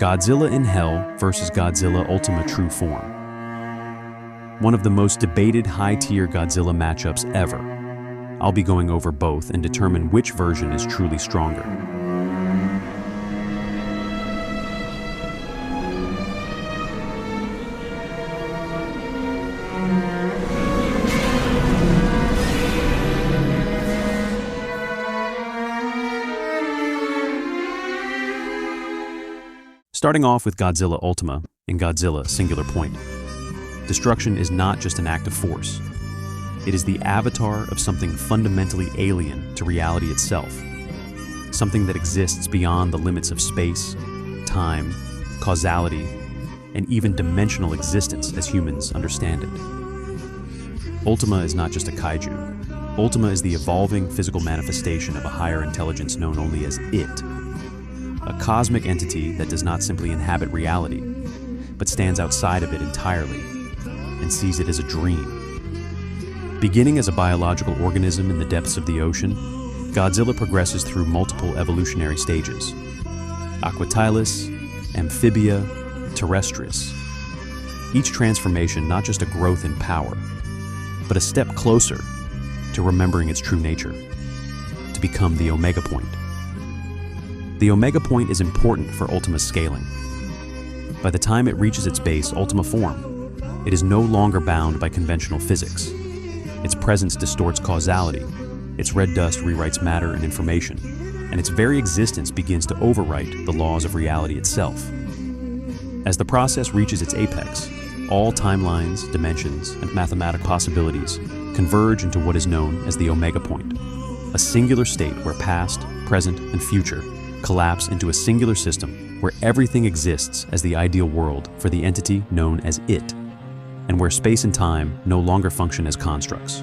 Godzilla in Hell versus Godzilla Ultima True Form. One of the most debated high-tier Godzilla matchups ever. I'll be going over both and determine which version is truly stronger. Starting off with Godzilla Ultima in Godzilla Singular Point. Destruction is not just an act of force. It is the avatar of something fundamentally alien to reality itself. Something that exists beyond the limits of space, time, causality, and even dimensional existence as humans understand it. Ultima is not just a kaiju. Ultima is the evolving physical manifestation of a higher intelligence known only as It. A cosmic entity that does not simply inhabit reality, but stands outside of it entirely and sees it as a dream. Beginning as a biological organism in the depths of the ocean, Godzilla progresses through multiple evolutionary stages: Aquatilis, Amphibia, Terrestris. Each transformation not just a growth in power, but a step closer to remembering its true nature, to become the Omega Point. The Omega Point is important for Ultima's scaling. By the time it reaches its base, Ultima form, it is no longer bound by conventional physics. Its presence distorts causality, its red dust rewrites matter and information, and its very existence begins to overwrite the laws of reality itself. As the process reaches its apex, all timelines, dimensions, and mathematical possibilities converge into what is known as the Omega Point, a singular state where past, present, and future collapse into a singular system where everything exists as the ideal world for the entity known as It, and where space and time no longer function as constructs.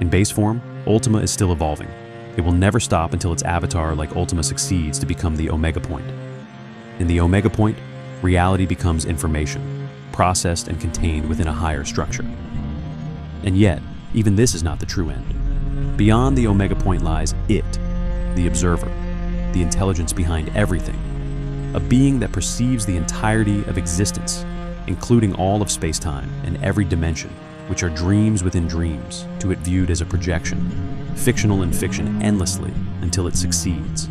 In base form, Ultima is still evolving. It will never stop until its avatar like Ultima succeeds to become the Omega Point. In the Omega Point, reality becomes information, processed and contained within a higher structure. And yet, even this is not the true end. Beyond the Omega Point lies It, the observer, the intelligence behind everything, a being that perceives the entirety of existence, including all of space-time and every dimension, which are dreams within dreams, to it viewed as a projection, fictional in fiction endlessly until it succeeds,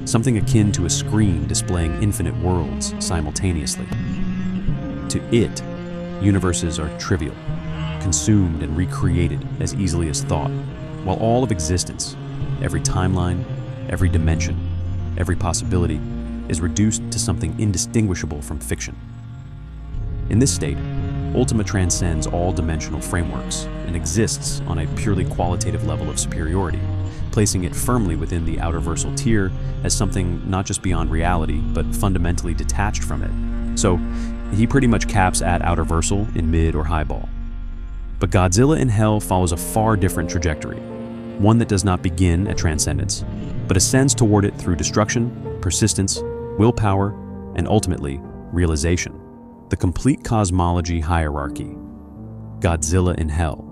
something akin to a screen displaying infinite worlds simultaneously. To it, universes are trivial, consumed and recreated as easily as thought, while all of existence, every timeline, every dimension, every possibility, is reduced to something indistinguishable from fiction. In this state, Ultima transcends all dimensional frameworks and exists on a purely qualitative level of superiority, placing it firmly within the outer-versal tier as something not just beyond reality, but fundamentally detached from it. So, he pretty much caps at outer-versal in mid or high ball. But Godzilla in Hell follows a far different trajectory, one that does not begin at transcendence, but ascends toward it through destruction, persistence, willpower, and ultimately, realization. The complete cosmology hierarchy. Godzilla in Hell.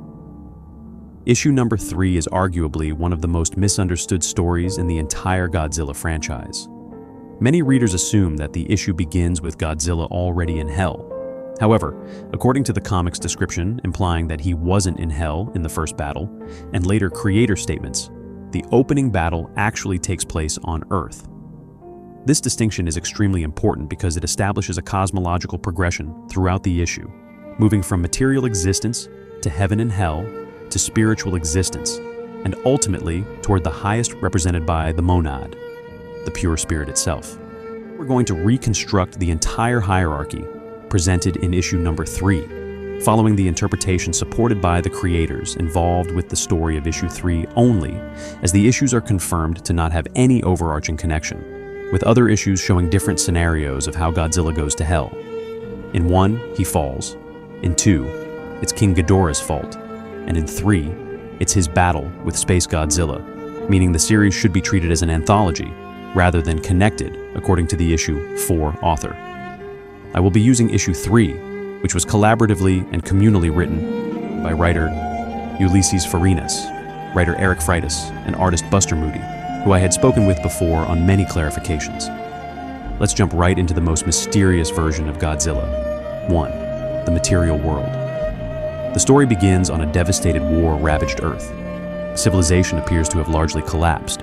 Issue number 3 is arguably one of the most misunderstood stories in the entire Godzilla franchise. Many readers assume that the issue begins with Godzilla already in Hell. However, according to the comic's description implying that he wasn't in Hell in the first battle, and later creator statements, the opening battle actually takes place on Earth. This distinction is extremely important because it establishes a cosmological progression throughout the issue, moving from material existence to heaven and hell to spiritual existence, and ultimately toward the highest represented by the monad, the pure spirit itself. We're going to reconstruct the entire hierarchy presented in issue number 3, following the interpretation supported by the creators involved with the story of issue 3 only, as the issues are confirmed to not have any overarching connection, with other issues showing different scenarios of how Godzilla goes to hell. In 1, he falls. In 2, it's King Ghidorah's fault. And in 3, it's his battle with Space Godzilla, meaning the series should be treated as an anthology, rather than connected, according to the issue 4 author. I will be using issue 3, which was collaboratively and communally written by writer Ulysses Farinas, writer Eric Freitas, and artist Buster Moody, who I had spoken with before on many clarifications. let's jump right into the most mysterious version of Godzilla. 1. The material world. The story begins on a devastated war-ravaged Earth. Civilization appears to have largely collapsed.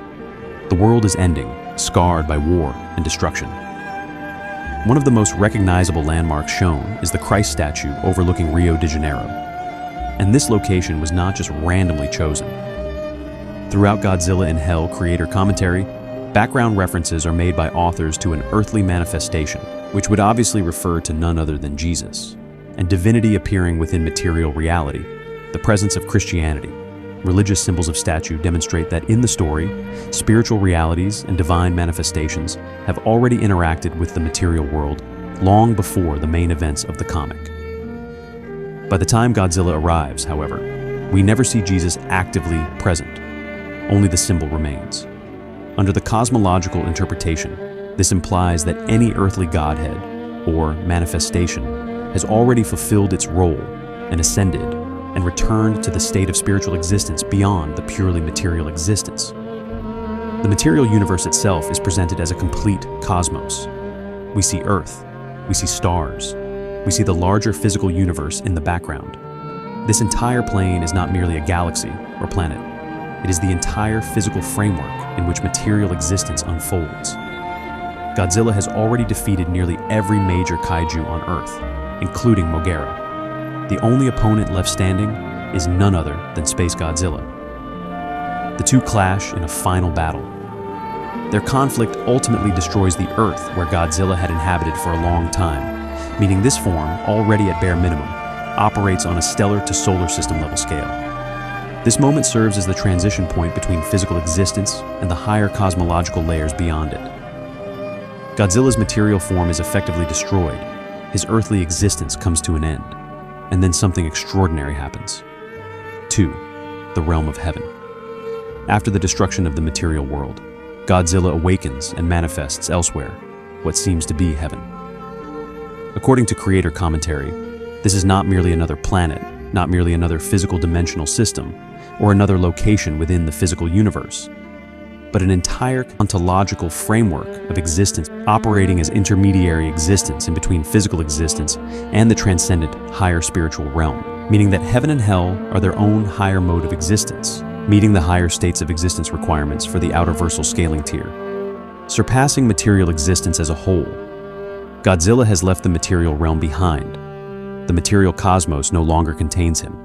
The world is ending, scarred by war and destruction. One of the most recognizable landmarks shown is the Christ statue overlooking Rio de Janeiro. And this location was not just randomly chosen. Throughout Godzilla in Hell creator commentary, background references are made by authors to an earthly manifestation, which would obviously refer to none other than Jesus, and divinity appearing within material reality, the presence of Christianity. Religious symbols of statue demonstrate that in the story, spiritual realities and divine manifestations have already interacted with the material world long before the main events of the comic. By the time Godzilla arrives, however, we never see Jesus actively present. Only the symbol remains. Under the cosmological interpretation, this implies that any earthly godhead, or manifestation, has already fulfilled its role and ascended and returned to the state of spiritual existence beyond the purely material existence. The material universe itself is presented as a complete cosmos. We see Earth, we see stars, we see the larger physical universe in the background. This entire plane is not merely a galaxy or planet. It is the entire physical framework in which material existence unfolds. Godzilla has already defeated nearly every major kaiju on Earth, including Moguera. The only opponent left standing is none other than Space Godzilla. The two clash in a final battle. Their conflict ultimately destroys the Earth where Godzilla had inhabited for a long time, meaning this form, already at bare minimum, operates on a stellar to solar system level scale. This moment serves as the transition point between physical existence and the higher cosmological layers beyond it. Godzilla's material form is effectively destroyed. His earthly existence comes to an end, and then something extraordinary happens. 2. The realm of heaven. After the destruction of the material world, Godzilla awakens and manifests elsewhere, what seems to be heaven. According to creator commentary, this is not merely another planet, not merely another physical dimensional system, or another location within the physical universe, but an entire ontological framework of existence operating as intermediary existence in between physical existence and the transcendent higher spiritual realm, meaning that heaven and hell are their own higher mode of existence, meeting the higher states of existence requirements for the outer-versal scaling tier. Surpassing material existence as a whole, Godzilla has left the material realm behind. The material cosmos no longer contains him.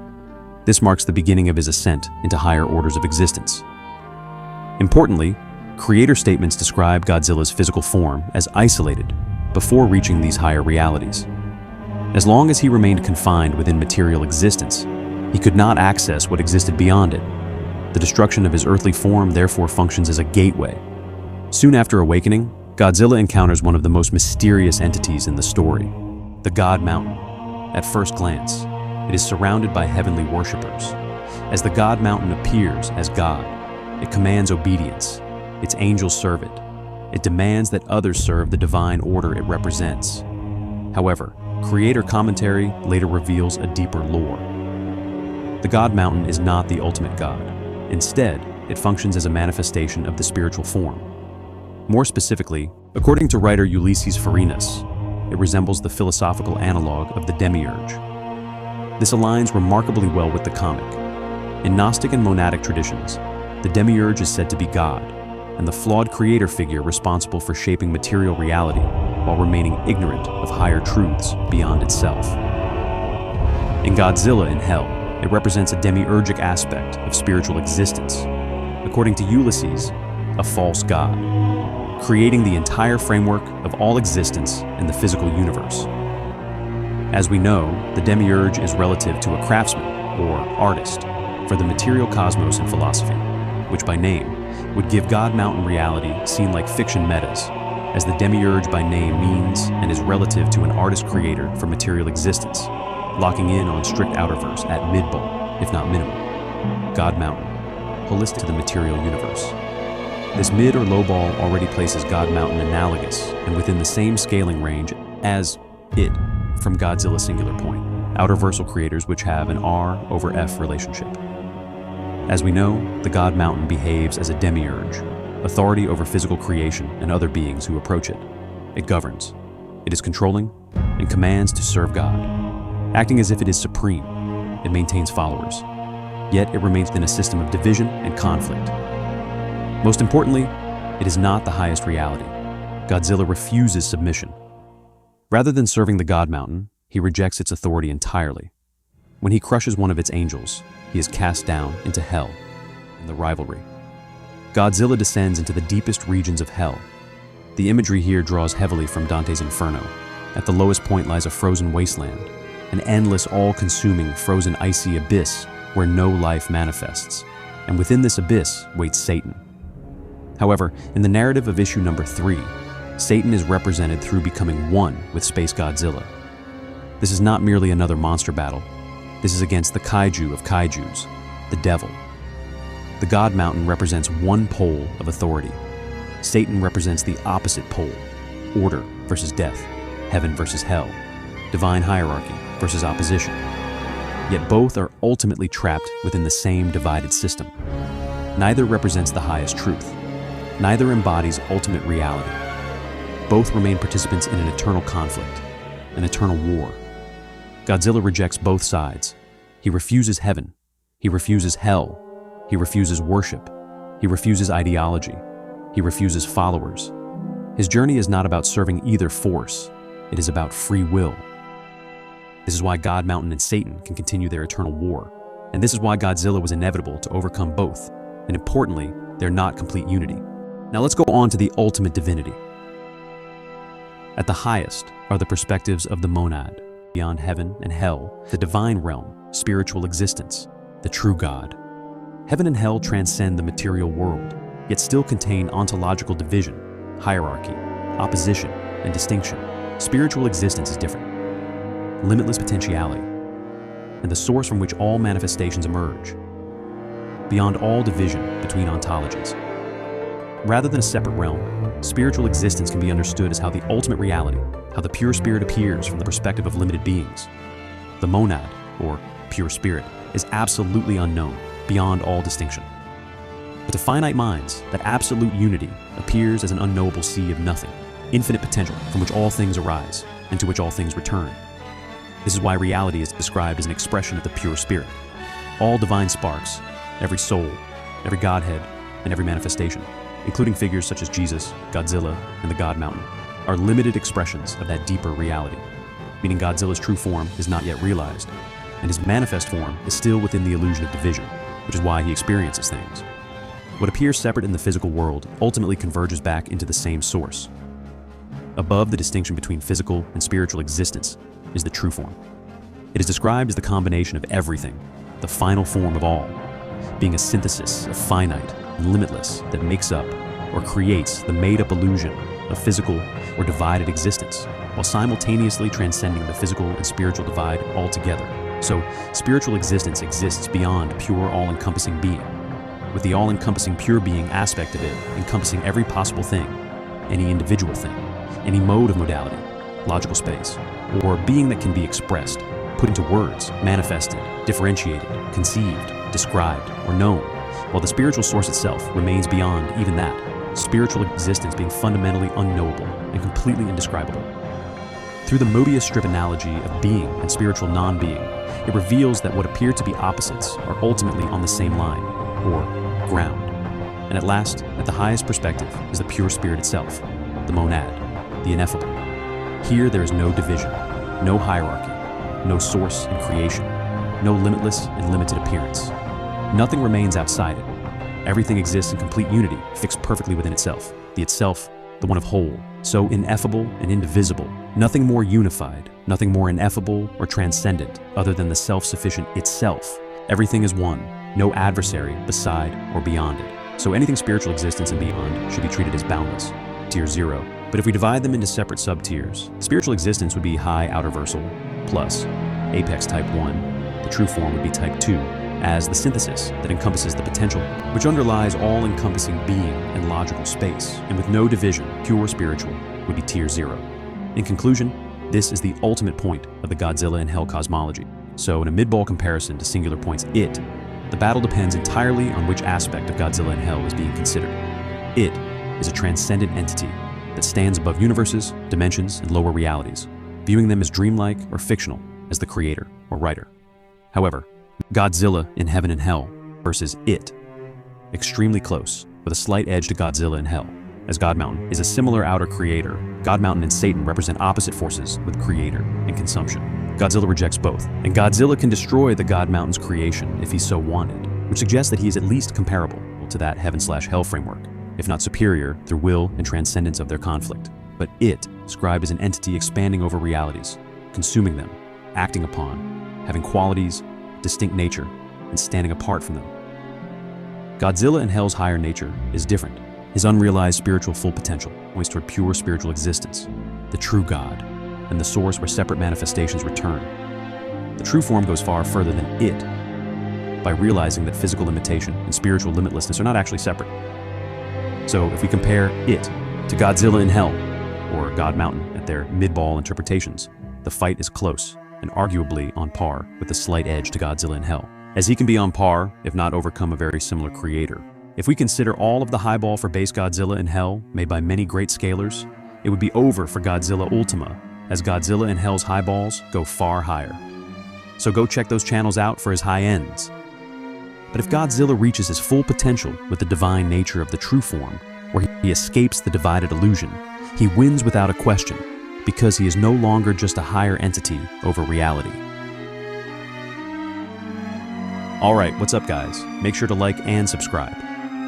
This marks the beginning of his ascent into higher orders of existence. Importantly, creator statements describe Godzilla's physical form as isolated before reaching these higher realities. As long as he remained confined within material existence, he could not access what existed beyond it. The destruction of his earthly form therefore functions as a gateway. Soon after awakening, Godzilla encounters one of the most mysterious entities in the story, the God Mountain. At first glance, it is surrounded by heavenly worshippers. As the God Mountain appears as God, it commands obedience. Its angels serve it. It demands that others serve the divine order it represents. However, creator commentary later reveals a deeper lore. The God Mountain is not the ultimate God. Instead, it functions as a manifestation of the spiritual form. More specifically, according to writer Ulysses Farinas, it resembles the philosophical analog of the demiurge. This aligns remarkably well with the comic. In Gnostic and monadic traditions, the demiurge is said to be God, and the flawed creator figure responsible for shaping material reality while remaining ignorant of higher truths beyond itself. In Godzilla in Hell, it represents a demiurgic aspect of spiritual existence. According to Ulysses, a false god, creating the entire framework of all existence in the physical universe. As we know, the demiurge is relative to a craftsman, or artist, for the material cosmos in philosophy, which by name would give God Mountain reality seen like fiction metas, as the demiurge by name means and is relative to an artist-creator for material existence, locking in on strict outerverse at mid-bowl, if not minimum. God Mountain, holistic to the material universe. This mid or low ball already places God Mountain analogous and within the same scaling range as it from Godzilla Singular Point, outerversal creators which have an R over F relationship. As we know, the God Mountain behaves as a demiurge, authority over physical creation and other beings who approach it. it governs. It is controlling and commands to serve God. Acting as if it is supreme, it maintains followers. Yet it remains within a system of division and conflict. Most importantly, it is not the highest reality. Godzilla refuses submission. Rather than serving the God Mountain, he rejects its authority entirely. When he crushes one of its angels, he is cast down into hell and the rivalry. Godzilla descends into the deepest regions of hell. The imagery here draws heavily from Dante's Inferno. At the lowest point lies a frozen wasteland, an endless, all-consuming, frozen, icy abyss where no life manifests. And within this abyss waits Satan. However, in the narrative of issue number 3, Satan is represented through becoming one with Space Godzilla. This is not merely another monster battle. This is against the kaiju of kaijus, the devil. The God Mountain represents one pole of authority. Satan represents the opposite pole, order versus death, heaven versus hell, divine hierarchy versus opposition. Yet both are ultimately trapped within the same divided system. Neither represents the highest truth. Neither embodies ultimate reality. Both remain participants in an eternal conflict, an eternal war. Godzilla rejects both sides. He refuses heaven. He refuses hell. He refuses worship. He refuses ideology. He refuses followers. His journey is not about serving either force. It is about free will. This is why God Mountain and Satan can continue their eternal war. And this is why Godzilla was inevitable to overcome both. And importantly, they're not complete unity. Now let's go on to the ultimate divinity. At the highest are the perspectives of the monad, beyond heaven and hell, the divine realm, spiritual existence, the true God. Heaven and hell transcend the material world, yet still contain ontological division, hierarchy, opposition, and distinction. Spiritual existence is different. Limitless potentiality, and the source from which all manifestations emerge, beyond all division between ontologies. Rather than a separate realm, spiritual existence can be understood as how the ultimate reality, how the pure spirit appears from the perspective of limited beings. The monad, or pure spirit, is absolutely unknown, beyond all distinction. But to finite minds, that absolute unity appears as an unknowable sea of nothing, infinite potential from which all things arise, and to which all things return. This is why reality is described as an expression of the pure spirit. All divine sparks, every soul, every godhead, and every manifestation, including figures such as Jesus, Godzilla, and the God Mountain, are limited expressions of that deeper reality, meaning Godzilla's true form is not yet realized, and his manifest form is still within the illusion of division, which is why he experiences things. What appears separate in the physical world ultimately converges back into the same source. Above the distinction between physical and spiritual existence is the true form. It is described as the combination of everything, the final form of all, being a synthesis of finite and limitless that makes up or creates the made-up illusion of physical or divided existence, while simultaneously transcending the physical and spiritual divide altogether. So, spiritual existence exists beyond pure all-encompassing being, with the all-encompassing pure being aspect of it encompassing every possible thing, any individual thing, any mode of modality, logical space, or being that can be expressed, put into words, manifested, differentiated, conceived, described, or known, while the spiritual source itself remains beyond even that, spiritual existence being fundamentally unknowable and completely indescribable. Through the Mobius strip analogy of being and spiritual non-being, it reveals that what appear to be opposites are ultimately on the same line, or ground. And at last, at the highest perspective, is the pure spirit itself, the monad, the ineffable. Here there is no division, no hierarchy, no source and creation, no limitless and limited appearance. Nothing remains outside it. Everything exists in complete unity, fixed perfectly within itself, the one of whole, so ineffable and indivisible, nothing more unified, nothing more ineffable or transcendent other than the self-sufficient itself. Everything is one, no adversary beside or beyond it. So anything spiritual existence and beyond should be treated as boundless, tier 0. But if we divide them into separate sub-tiers, spiritual existence would be high outerversal, plus apex type 1, the true form would be type 2, as the synthesis that encompasses the potential, which underlies all-encompassing being and logical space, and with no division, pure spiritual, would be tier 0. In conclusion, this is the ultimate point of the Godzilla and Hell cosmology. So in a mid-ball comparison to singular points the battle depends entirely on which aspect of Godzilla and Hell is being considered. It is a transcendent entity, that stands above universes, dimensions, and lower realities, viewing them as dreamlike or fictional as the creator or writer. However, Godzilla in Heaven and Hell versus It, extremely close, with a slight edge to Godzilla in Hell, as God Mountain is a similar outer creator. God Mountain and Satan represent opposite forces with creator and consumption. Godzilla rejects both, and Godzilla can destroy the God Mountain's creation if he so wanted, which suggests that he is at least comparable to that Heaven/Hell framework, if not superior through will and transcendence of their conflict. But It, described as an entity expanding over realities, consuming them, acting upon, having qualities, distinct nature, and standing apart from them. Godzilla in Hell's higher nature is different. His unrealized spiritual full potential points toward pure spiritual existence, the true God, and the source where separate manifestations return. The true form goes far further than It, by realizing that physical limitation and spiritual limitlessness are not actually separate. So if we compare It to Godzilla in Hell, or God Mountain at their mid-ball interpretations, the fight is close and arguably on par with a slight edge to Godzilla in Hell, as he can be on par, if not overcome a very similar creator. If we consider all of the highball for base Godzilla in Hell, made by many great scalers, it would be over for Godzilla Ultima, as Godzilla in Hell's highballs go far higher. So go check those channels out for his high ends. But if Godzilla reaches his full potential with the divine nature of the true form, where he escapes the divided illusion, he wins without a question, because he is no longer just a higher entity over reality. Alright, what's up guys? Make sure to like and subscribe.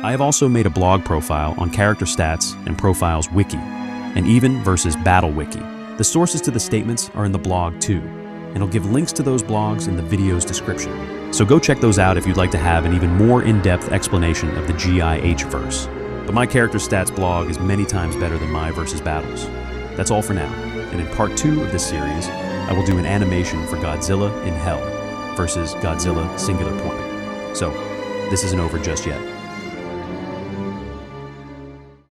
I have also made a blog profile on character stats and profiles wiki, and even versus battle wiki. The sources to the statements are in the blog too, and I'll give links to those blogs in the video's description. So go check those out if you'd like to have an even more in-depth explanation of the GIH verse. But my character stats blog is many times better than my versus battles. That's all for now, and in part 2 of this series, I will do an animation for Godzilla in Hell versus Godzilla singular point. So, this isn't over just yet.